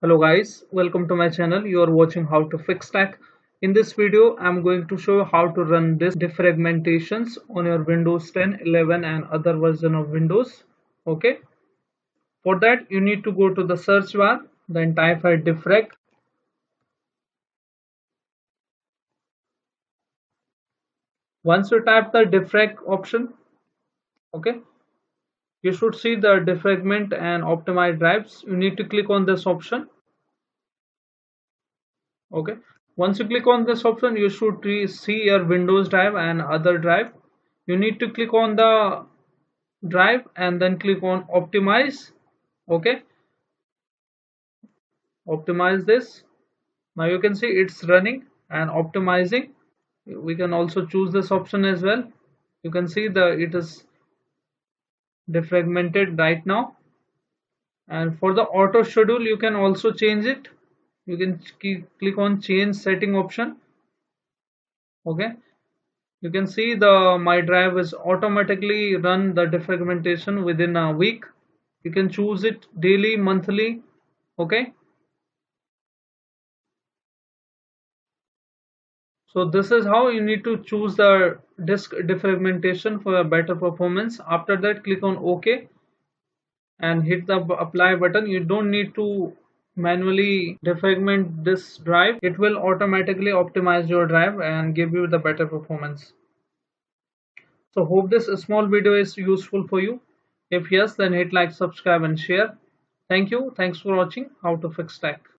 Hello guys, welcome to my channel. You are watching how to fix tech. In this video, I'm going to show you how to run this defragmentations on your Windows 10, 11 and other version of Windows. Okay. For that, you need to go to the search bar, then type here defrag. Once you type the defrag option, okay, you should see the defragment and optimize drives. You need to click on this option. Okay. Once you click on this option, you should see your Windows drive and other drive. You need to click on the drive and then click on optimize. Okay, optimize this. Now you can see it's running and optimizing. We can also choose this option as well. You can see it is defragmented right now. And for the auto schedule, you can also change it. You can click on change setting option. Okay, you can see my drive is automatically run the defragmentation within a week. You can choose it daily, monthly. Okay, so this is how you need to choose the disk defragmentation for a better performance. After that, click on OK and hit the apply button. You don't need to manually defragment this drive. It will automatically optimize your drive and give you the better performance. So hope this small video is useful for you. If yes, then hit like, subscribe and share. Thank you. Thanks for watching How to Fix Tech.